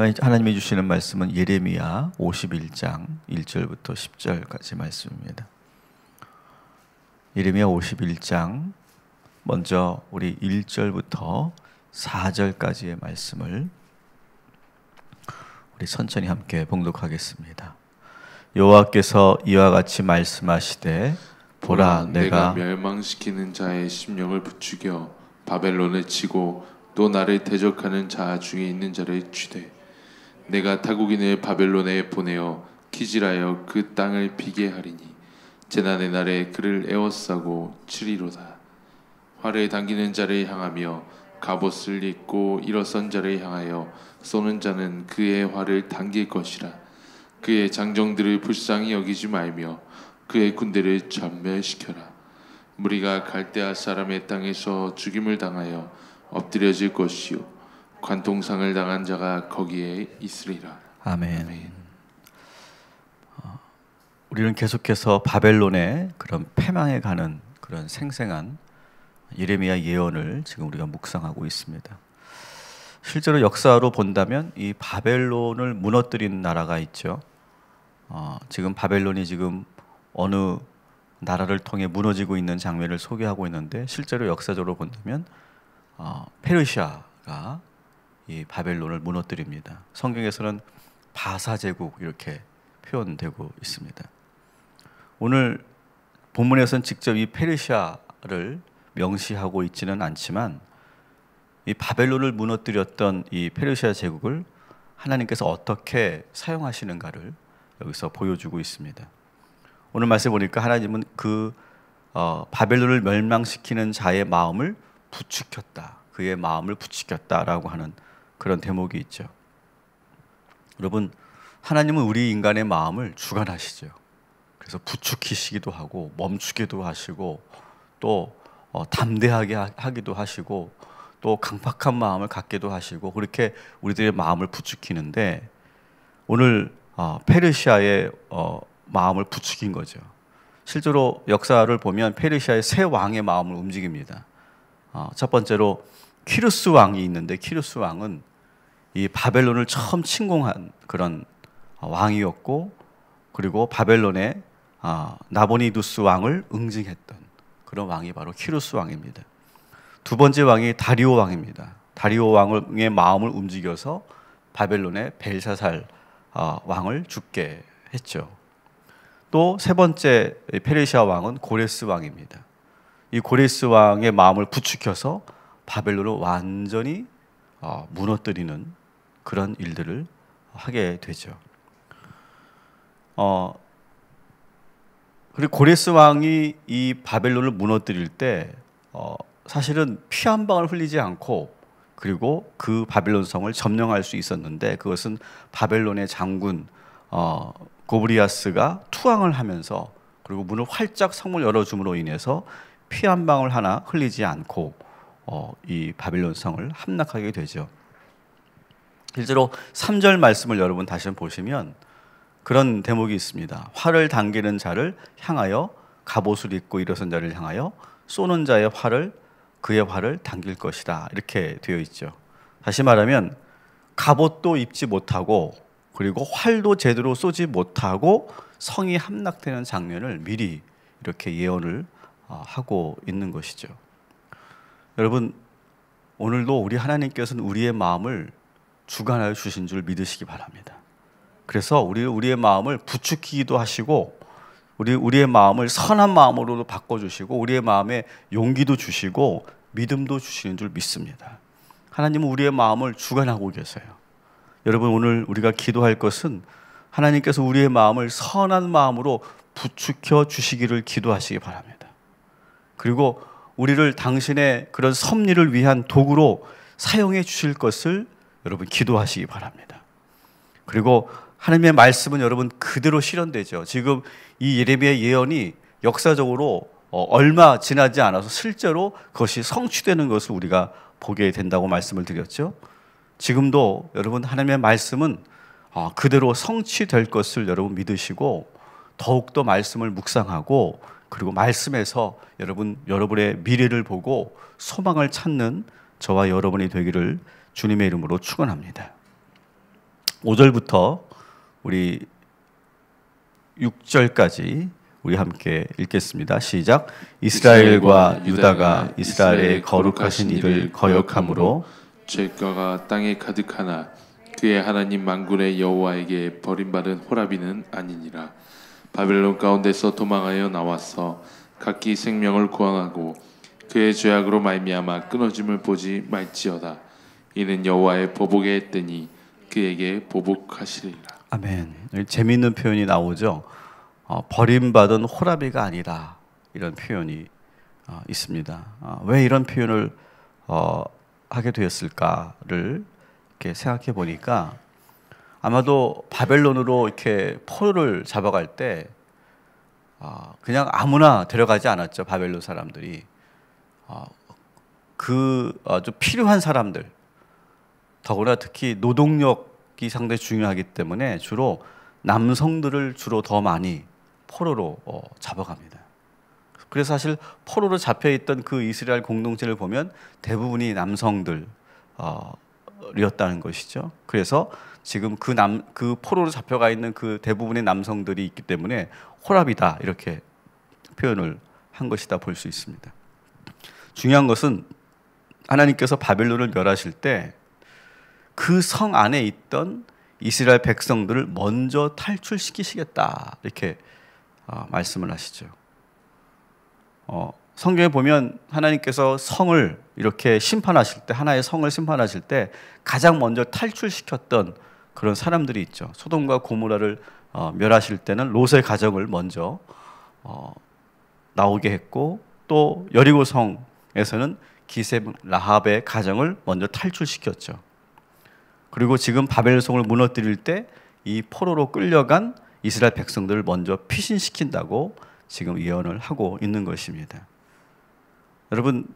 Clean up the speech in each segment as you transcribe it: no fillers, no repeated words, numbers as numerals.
오늘 하나님이 주시는 말씀은 예레미야 51장 1절부터 10절까지 말씀입니다. 예레미야 51장 먼저 우리 1절부터 4절까지의 말씀을 우리 천천히 함께 봉독하겠습니다. 여호와께서 이와 같이 말씀하시되 보라 내가 멸망시키는 자의 심령을 부추겨 바벨론에 치고 또 나를 대적하는 자 중에 있는 자를 치되 내가 타국인을 바벨론에 보내어 기질하여 그 땅을 비게 하리니 재난의 날에 그를 에워싸고 치리로다. 활을 당기는 자를 향하며 갑옷을 입고 일어선 자를 향하여 쏘는 자는 그의 활을 당길 것이라. 그의 장정들을 불쌍히 여기지 말며 그의 군대를 전멸시켜라. 무리가 갈대아 사람의 땅에서 죽임을 당하여 엎드려질 것이요 관통상을 당한 자가 거기에 있으리라. 아멘. 우리는 계속해서 바벨론의 그런 패망에 가는 그런 생생한 예레미야 예언을 지금 우리가 묵상하고 있습니다. 실제로 역사로 본다면 이 바벨론을 무너뜨린 나라가 있죠. 지금 바벨론이 지금 어느 나라를 통해 무너지고 있는 장면을 소개하고 있는데 실제로 역사적으로 본다면 페르시아가 이 바벨론을 무너뜨립니다. 성경에서는 바사 제국 이렇게 표현되고 있습니다. 오늘 본문에서는 직접 이 페르시아를 명시하고 있지는 않지만 이 바벨론을 무너뜨렸던 이 페르시아 제국을 하나님께서 어떻게 사용하시는가를 여기서 보여주고 있습니다. 오늘 말씀 보니까 하나님은 그 바벨론을 멸망시키는 자의 마음을 부추겼다. 그의 마음을 부추겼다라고 하는 그런 대목이 있죠. 여러분, 하나님은 우리 인간의 마음을 주관하시죠. 그래서 부추기시기도 하고 멈추기도 하시고 또 담대하게 하기도 하시고 또 강팍한 마음을 갖기도 하시고 그렇게 우리들의 마음을 부추기는데 오늘 페르시아의 마음을 부추긴 거죠. 실제로 역사를 보면 페르시아의 세 왕의 마음을 움직입니다. 첫 번째로 키루스 왕이 있는데 키루스 왕은 이 바벨론을 처음 침공한 그런 왕이었고 그리고 바벨론의 나보니두스 왕을 응징했던 그런 왕이 바로 키루스 왕입니다. 두 번째 왕이 다리오 왕입니다. 다리오 왕의 마음을 움직여서 바벨론의 벨사살 왕을 죽게 했죠. 또 세 번째 페르시아 왕은 고레스 왕입니다. 이 고레스 왕의 마음을 부추겨서 바벨론을 완전히 무너뜨리는 그런 일들을 하게 되죠. 그리고 고레스 왕이 이 바벨론을 무너뜨릴 때 사실은 피 한 방울 흘리지 않고 그리고 그 바벨론 성을 점령할 수 있었는데 그것은 바벨론의 장군 고브리아스가 투항을 하면서 그리고 문을 활짝 성문을 열어줌으로 인해서 피 한 방울 하나 흘리지 않고 이 바벨론 성을 함락하게 되죠. 실제로 3절 말씀을 여러분 다시 한번 보시면 그런 대목이 있습니다. 활을 당기는 자를 향하여 갑옷을 입고 일어선 자를 향하여 쏘는 자의 그의 활을 당길 것이다 이렇게 되어 있죠. 다시 말하면 갑옷도 입지 못하고 그리고 활도 제대로 쏘지 못하고 성이 함락되는 장면을 미리 이렇게 예언을 하고 있는 것이죠. 여러분, 오늘도 우리 하나님께서는 우리의 마음을 주관하여 주신 줄 믿으시기 바랍니다. 그래서 우리의 마음을 부추기기도 하시고 우리의 마음을 선한 마음으로 바꿔주시고 우리의 마음에 용기도 주시고 믿음도 주시는 줄 믿습니다. 하나님은 우리의 마음을 주관하고 계세요. 여러분, 오늘 우리가 기도할 것은 하나님께서 우리의 마음을 선한 마음으로 부추겨 주시기를 기도하시기 바랍니다. 그리고 우리를 당신의 그런 섭리를 위한 도구로 사용해 주실 것을 여러분 기도하시기 바랍니다. 그리고 하나님의 말씀은 여러분 그대로 실현되죠. 지금 이 예레미야 예언이 역사적으로 얼마 지나지 않아서 실제로 그것이 성취되는 것을 우리가 보게 된다고 말씀을 드렸죠. 지금도 여러분 하나님의 말씀은 그대로 성취될 것을 여러분 믿으시고 더욱더 말씀을 묵상하고 그리고 말씀에서 여러분의 미래를 보고 소망을 찾는 저와 여러분이 되기를 주님의 이름으로 축원합니다. 5절부터 우리 6절까지 우리 함께 읽겠습니다. 시작. 이스라엘과 유다가 이스라엘의 거룩하신 이를 거역함으로 죄가가 땅에 가득하나 그의 하나님 만군의 여호와에게 버림받은 호라비는 아니니라. 바벨론 가운데서 도망하여 나와서 각기 생명을 구원하고 그의 죄악으로 말미암아 끊어짐을 보지 말지어다. 이는 여호와의 보복에 했더니 그에게 보복하시리라. 아멘. 재미있는 표현이 나오죠. 버림받은 호라비가 아니라 이런 표현이 있습니다. 왜 이런 표현을 하게 되었을까를 이렇게 생각해 보니까 아마도 바벨론으로 이렇게 포로를 잡아갈 때 그냥 아무나 데려가지 않았죠. 바벨론 사람들이 그 아주 필요한 사람들, 더구나 특히 노동력이 상당히 중요하기 때문에 주로 남성들을 주로 더 많이 포로로 잡아갑니다. 그래서 사실 포로로 잡혀있던 그 이스라엘 공동체를 보면 대부분이 남성들이었다는 것이죠. 그래서 지금 그 포로로 잡혀가 있는 그 대부분의 남성들이 있기 때문에 호랍이다 이렇게 표현을 한 것이다 볼 수 있습니다. 중요한 것은 하나님께서 바벨론을 멸하실 때 그 성 안에 있던 이스라엘 백성들을 먼저 탈출시키시겠다 이렇게 말씀을 하시죠. 성경에 보면 하나님께서 성을 이렇게 심판하실 때, 하나의 성을 심판하실 때 가장 먼저 탈출시켰던 그런 사람들이 있죠. 소돔과 고모라를 멸하실 때는 롯의 가정을 먼저 나오게 했고, 또 여리고 성에서는 기셈 라합의 가정을 먼저 탈출시켰죠. 그리고 지금 바벨성을 무너뜨릴 때 이 포로로 끌려간 이스라엘 백성들을 먼저 피신시킨다고 지금 예언을 하고 있는 것입니다. 여러분,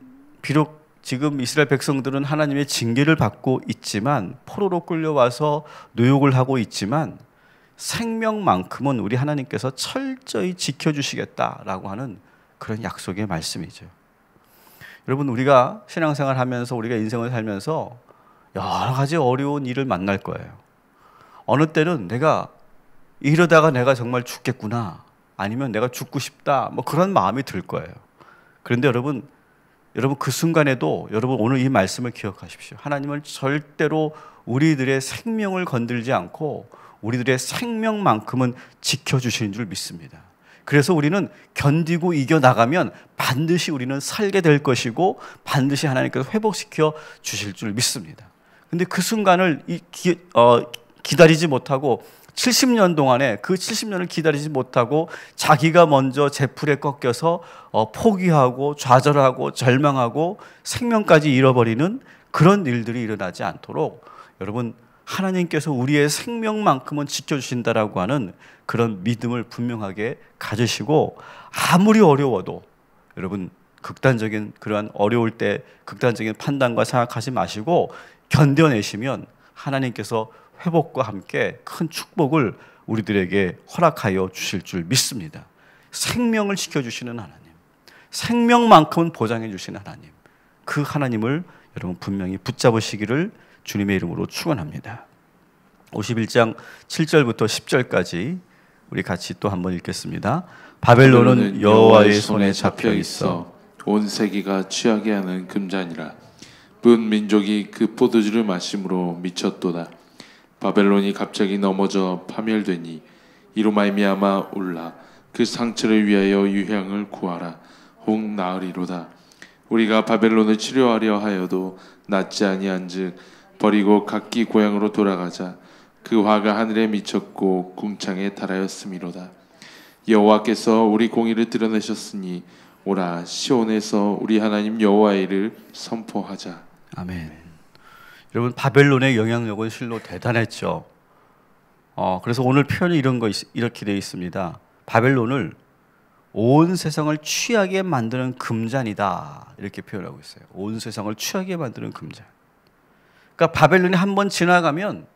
비록 지금 이스라엘 백성들은 하나님의 징계를 받고 있지만, 포로로 끌려와서 노역을 하고 있지만 생명만큼은 우리 하나님께서 철저히 지켜주시겠다라고 하는 그런 약속의 말씀이죠. 여러분, 우리가 신앙생활 하면서, 우리가 인생을 살면서 여러 가지 어려운 일을 만날 거예요. 어느 때는 이러다가 내가 정말 죽겠구나, 아니면 내가 죽고 싶다, 뭐 그런 마음이 들 거예요. 그런데 여러분 그 순간에도 여러분 오늘 이 말씀을 기억하십시오. 하나님은 절대로 우리들의 생명을 건들지 않고 우리들의 생명만큼은 지켜주시는 줄 믿습니다. 그래서 우리는 견디고 이겨나가면 반드시 우리는 살게 될 것이고 반드시 하나님께서 회복시켜 주실 줄 믿습니다. 근데 그 순간을 기다리지 못하고 70년 동안에 그 70년을 기다리지 못하고 자기가 먼저 제풀에 꺾여서 포기하고 좌절하고 절망하고 생명까지 잃어버리는 그런 일들이 일어나지 않도록 여러분, 하나님께서 우리의 생명만큼은 지켜주신다라고 하는 그런 믿음을 분명하게 가지시고, 아무리 어려워도 여러분 극단적인 그러한 어려울 때 극단적인 판단과 생각하지 마시고 견뎌내시면 하나님께서 회복과 함께 큰 축복을 우리들에게 허락하여 주실 줄 믿습니다. 생명을 지켜주시는 하나님, 생명만큼은 보장해 주시는 하나님, 그 하나님을 여러분 분명히 붙잡으시기를 주님의 이름으로 축원합니다. 51장 7절부터 10절까지 우리 같이 또 한번 읽겠습니다. 바벨론은 여호와의 손에 잡혀 있어 온 세계가 취하게 하는 금잔이라. 문 민족이 그 포도주를 마심으로 미쳤도다. 바벨론이 갑자기 넘어져 파멸되니 이로 말미암아 올라 그 상처를 위하여 유향을 구하라. 혹 나으리로다. 우리가 바벨론을 치료하려 하여도 낫지 아니한즉 버리고 각기 고향으로 돌아가자. 그 화가 하늘에 미쳤고 궁창에 달하였음이로다. 여호와께서 우리 공의를 드러내셨으니 오라 시온에서 우리 하나님 여호와의 일을 선포하자. 아멘. 여러분, 바벨론의 영향력은 실로 대단했죠. 그래서 오늘 표현이 이렇게 되어 있습니다. 바벨론을 온 세상을 취하게 만드는 금잔이다 이렇게 표현하고 있어요. 온 세상을 취하게 만드는 금잔. 그러니까 바벨론이 한번 지나가면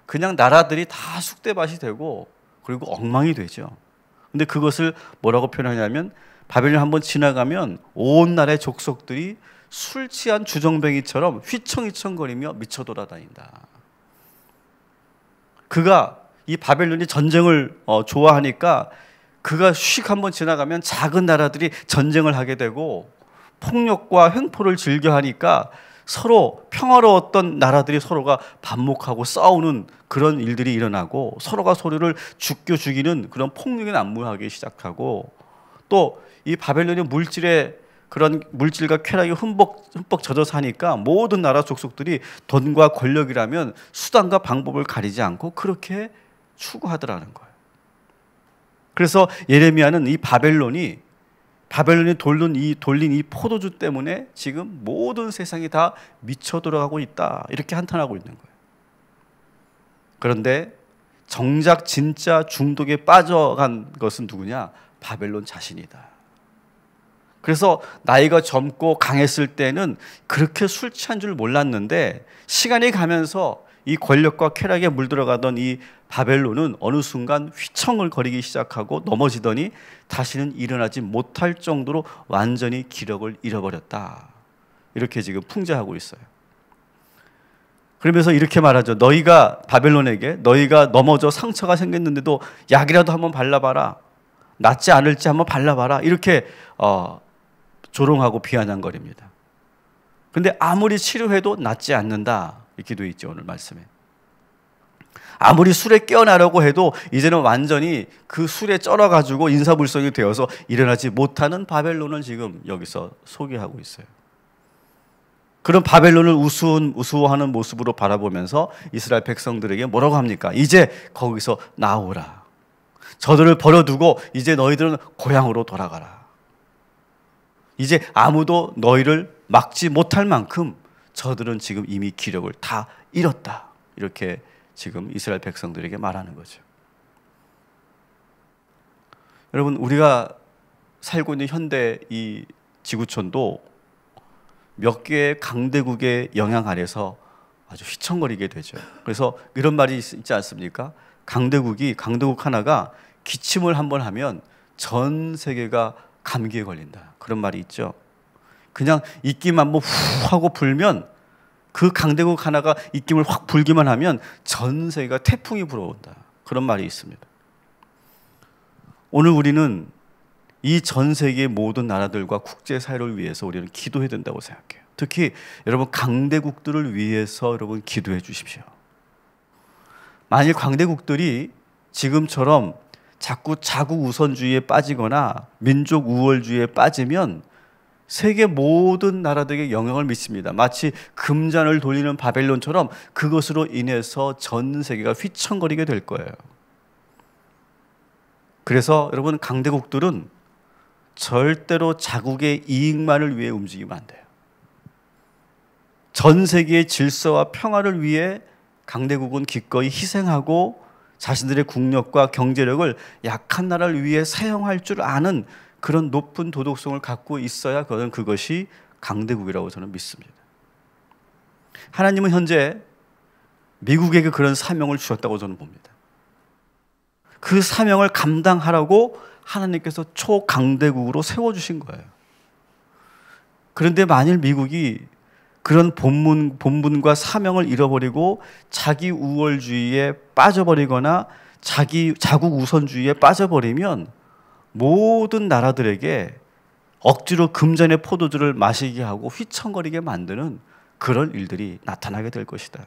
그냥 나라들이 다 쑥대밭이 되고 그리고 엉망이 되죠. 근데 그것을 뭐라고 표현하냐면, 바벨론 한번 지나가면 온 나라의 족속들이 술 취한 주정뱅이처럼 휘청휘청거리며 미쳐 돌아다닌다. 그가 이 바벨론이 전쟁을 좋아하니까 그가 휙 한번 지나가면 작은 나라들이 전쟁을 하게 되고 폭력과 횡포를 즐겨하니까 서로 평화로웠던 나라들이 서로가 반목하고 싸우는 그런 일들이 일어나고 서로가 서로를 죽이는 그런 폭력이 난무하기 시작하고 또 이 바벨론의 그런 물질과 쾌락이 흠뻑 젖어 사니까 모든 나라 족속들이 돈과 권력이라면 수단과 방법을 가리지 않고 그렇게 추구하더라는 거예요. 그래서 예레미야는 이 바벨론이 돌린 이 포도주 때문에 지금 모든 세상이 다 미쳐 돌아가고 있다, 이렇게 한탄하고 있는 거예요. 그런데 정작 진짜 중독에 빠져간 것은 누구냐? 바벨론 자신이다. 그래서 나이가 젊고 강했을 때는 그렇게 술 취한 줄 몰랐는데 시간이 가면서 이 권력과 쾌락에 물들어가던 이 바벨론은 어느 순간 휘청을 거리기 시작하고 넘어지더니 다시는 일어나지 못할 정도로 완전히 기력을 잃어버렸다. 이렇게 지금 풍자하고 있어요. 그러면서 이렇게 말하죠. 바벨론에게 너희가 넘어져 상처가 생겼는데도 약이라도 한번 발라봐라. 낫지 않을지 한번 발라봐라. 이렇게 조롱하고 비아냥거립니다. 그런데 아무리 치료해도 낫지 않는다. 이렇게 돼 있죠, 오늘 말씀에. 아무리 술에 깨어나려고 해도 이제는 완전히 그 술에 쩔어가지고 인사불성이 되어서 일어나지 못하는 바벨론을 지금 여기서 소개하고 있어요. 그런 바벨론을 우스워하는 모습으로 바라보면서 이스라엘 백성들에게 뭐라고 합니까? 이제 거기서 나오라. 저들을 버려두고 이제 너희들은 고향으로 돌아가라. 이제 아무도 너희를 막지 못할 만큼 저들은 지금 이미 기력을 다 잃었다. 이렇게 지금 이스라엘 백성들에게 말하는 거죠. 여러분, 우리가 살고 있는 현대 이 지구촌도 몇 개의 강대국의 영향 아래서 아주 휘청거리게 되죠. 그래서 이런 말이 있지 않습니까? 강대국 하나가 기침을 한번 하면 전 세계가 감기에 걸린다. 그런 말이 있죠. 그냥 입김 한번 후 하고 불면 그 강대국 하나가 입김을 확 불기만 하면 전 세계가 태풍이 불어온다. 그런 말이 있습니다. 오늘 우리는 이 전 세계의 모든 나라들과 국제사회를 위해서 우리는 기도해야 된다고 생각해요. 특히 여러분 강대국들을 위해서 여러분 기도해 주십시오. 만일 강대국들이 지금처럼 자꾸 자국 우선주의에 빠지거나 민족 우월주의에 빠지면 세계 모든 나라들에게 영향을 미칩니다. 마치 금잔을 돌리는 바벨론처럼 그것으로 인해서 전 세계가 휘청거리게 될 거예요. 그래서 여러분 강대국들은 절대로 자국의 이익만을 위해 움직이면 안 돼요. 전 세계의 질서와 평화를 위해 강대국은 기꺼이 희생하고 자신들의 국력과 경제력을 약한 나라를 위해 사용할 줄 아는 그런 높은 도덕성을 갖고 있어야 그것이 강대국이라고 저는 믿습니다. 하나님은 현재 미국에게 그런 사명을 주셨다고 저는 봅니다. 그 사명을 감당하라고 하나님께서 초강대국으로 세워주신 거예요. 그런데 만일 미국이 그런 본분과 사명을 잃어버리고 자기 우월주의에 빠져버리거나 자국 우선주의에 빠져버리면 모든 나라들에게 억지로 금전의 포도주를 마시게 하고 휘청거리게 만드는 그런 일들이 나타나게 될 것이다.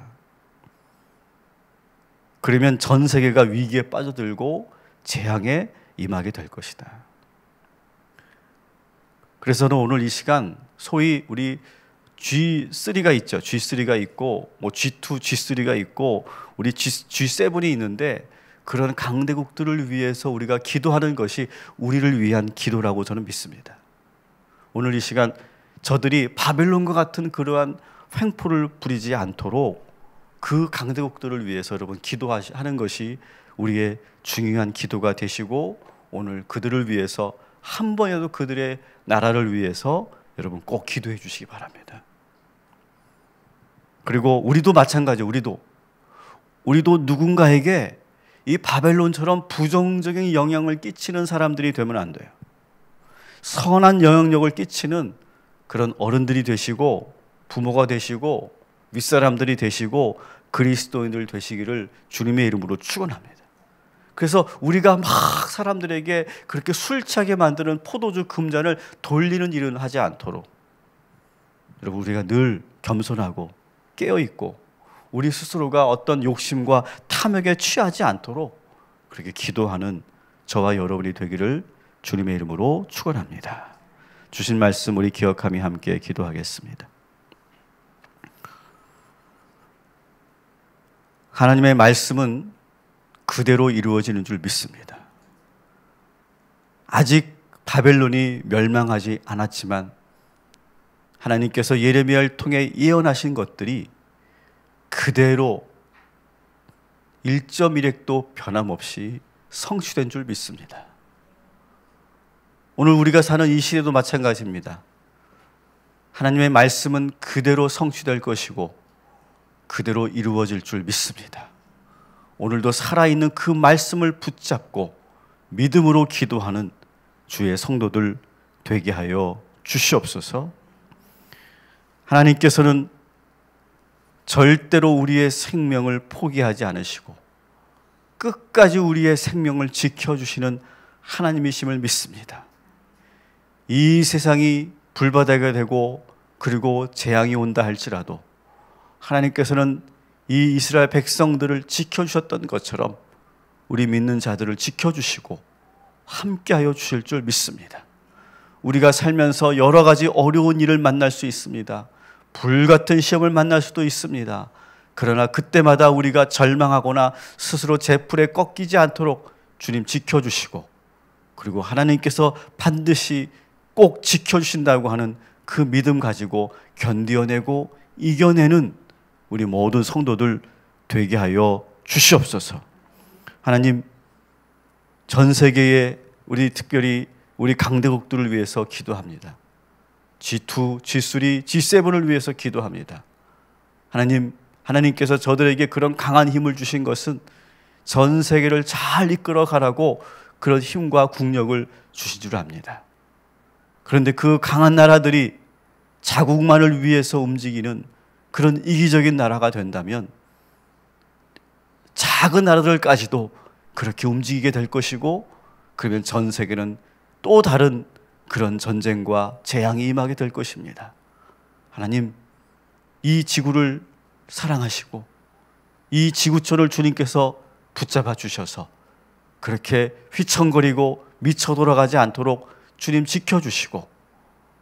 그러면 전 세계가 위기에 빠져들고 재앙에 임하게 될 것이다. 그래서는 오늘 이 시간 소위 우리 G3가 있죠. G3가 있고 뭐 G2, G3가 있고 우리 G7이 있는데 그런 강대국들을 위해서 우리가 기도하는 것이 우리를 위한 기도라고 저는 믿습니다. 오늘 이 시간 저들이 바벨론과 같은 그러한 횡포를 부리지 않도록 그 강대국들을 위해서 여러분 기도하는 것이 우리의 중요한 기도가 되시고 오늘 그들을 위해서 한 번이라도 그들의 나라를 위해서 여러분 꼭 기도해 주시기 바랍니다. 그리고 우리도 마찬가지예요. 우리도 누군가에게 이 바벨론처럼 부정적인 영향을 끼치는 사람들이 되면 안 돼요. 선한 영향력을 끼치는 그런 어른들이 되시고 부모가 되시고 윗사람들이 되시고 그리스도인들 되시기를 주님의 이름으로 축원합니다. 그래서 우리가 막 사람들에게 그렇게 술 취하게 만드는 포도주 금잔을 돌리는 일은 하지 않도록, 여러분, 우리가 늘 겸손하고 깨어있고 우리 스스로가 어떤 욕심과 탐욕에 취하지 않도록 그렇게 기도하는 저와 여러분이 되기를 주님의 이름으로 축원합니다. 주신 말씀 우리 기억하며 함께 기도하겠습니다. 하나님의 말씀은 그대로 이루어지는 줄 믿습니다. 아직 바벨론이 멸망하지 않았지만 하나님께서 예레미야를 통해 예언하신 것들이 그대로 1.1획도 변함없이 성취된 줄 믿습니다. 오늘 우리가 사는 이 시대도 마찬가지입니다. 하나님의 말씀은 그대로 성취될 것이고 그대로 이루어질 줄 믿습니다. 오늘도 살아있는 그 말씀을 붙잡고 믿음으로 기도하는 주의 성도들 되게 하여 주시옵소서. 하나님께서는 절대로 우리의 생명을 포기하지 않으시고 끝까지 우리의 생명을 지켜주시는 하나님이심을 믿습니다. 이 세상이 불바다가 되고 그리고 재앙이 온다 할지라도 하나님께서는 이 이스라엘 백성들을 지켜주셨던 것처럼 우리 믿는 자들을 지켜주시고 함께하여 주실 줄 믿습니다. 우리가 살면서 여러 가지 어려운 일을 만날 수 있습니다. 불같은 시험을 만날 수도 있습니다. 그러나 그때마다 우리가 절망하거나 스스로 제풀에 꺾이지 않도록 주님 지켜주시고, 그리고 하나님께서 반드시 꼭 지켜주신다고 하는 그 믿음 가지고 견디어내고 이겨내는 우리 모든 성도들 되게 하여 주시옵소서. 하나님, 전 세계에 우리 특별히 우리 강대국들을 위해서 기도합니다. G2, G3, G7을 위해서 기도합니다. 하나님께서 저들에게 그런 강한 힘을 주신 것은 전 세계를 잘 이끌어 가라고 그런 힘과 국력을 주신 줄 압니다. 그런데 그 강한 나라들이 자국만을 위해서 움직이는 그런 이기적인 나라가 된다면 작은 나라들까지도 그렇게 움직이게 될 것이고, 그러면 전 세계는 또 다른 그런 전쟁과 재앙이 임하게 될 것입니다. 하나님, 이 지구를 사랑하시고 이 지구촌을 주님께서 붙잡아 주셔서 그렇게 휘청거리고 미쳐 돌아가지 않도록 주님 지켜주시고,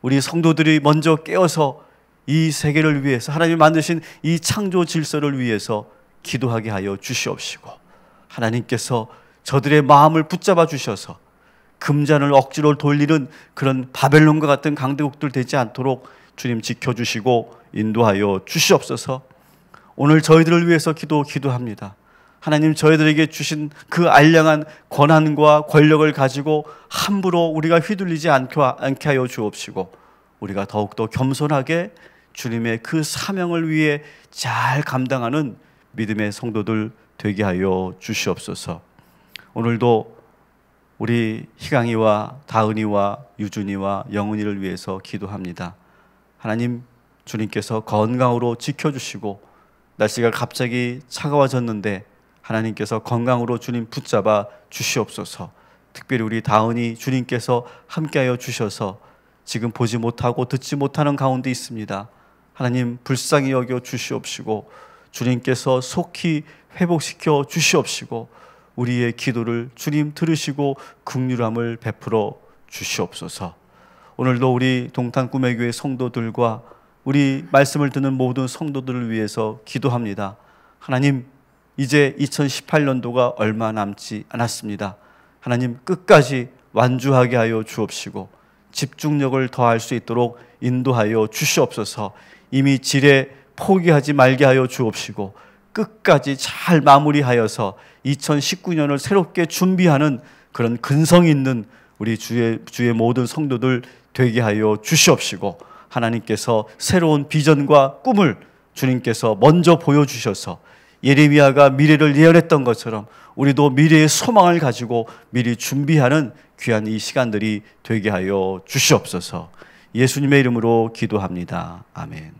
우리 성도들이 먼저 깨어서 이 세계를 위해서, 하나님이 만드신 이 창조 질서를 위해서 기도하게 하여 주시옵시고, 하나님께서 저들의 마음을 붙잡아 주셔서 금잔을 억지로 돌리는 그런 바벨론과 같은 강대국들 되지 않도록 주님 지켜주시고 인도하여 주시옵소서. 오늘 저희들을 위해서 기도합니다. 하나님, 저희들에게 주신 그 알량한 권한과 권력을 가지고 함부로 우리가 휘둘리지 않게 하여 주옵시고, 우리가 더욱더 겸손하게 주님의 그 사명을 위해 잘 감당하는 믿음의 성도들 되게 하여 주시옵소서. 오늘도 우리 희강이와 다은이와 유준이와 영은이를 위해서 기도합니다. 하나님, 주님께서 건강으로 지켜주시고, 날씨가 갑자기 차가워졌는데 하나님께서 건강으로 주님 붙잡아 주시옵소서. 특별히 우리 다은이 주님께서 함께하여 주셔서 지금 보지 못하고 듣지 못하는 가운데 있습니다. 하나님, 불쌍히 여겨 주시옵시고 주님께서 속히 회복시켜 주시옵시고 우리의 기도를 주님 들으시고 긍휼함을 베풀어 주시옵소서. 오늘도 우리 동탄 꿈의 교회 성도들과 우리 말씀을 듣는 모든 성도들을 위해서 기도합니다. 하나님, 이제 2018년도가 얼마 남지 않았습니다. 하나님, 끝까지 완주하게 하여 주옵시고 집중력을 더할 수 있도록 인도하여 주시옵소서. 이미 지레 포기하지 말게 하여 주옵시고 끝까지 잘 마무리하여서 2019년을 새롭게 준비하는 그런 근성 있는 우리 주의 모든 성도들 되게 하여 주시옵시고, 하나님께서 새로운 비전과 꿈을 주님께서 먼저 보여주셔서 예레미야가 미래를 예언했던 것처럼 우리도 미래의 소망을 가지고 미리 준비하는 귀한 이 시간들이 되게 하여 주시옵소서. 예수님의 이름으로 기도합니다. 아멘.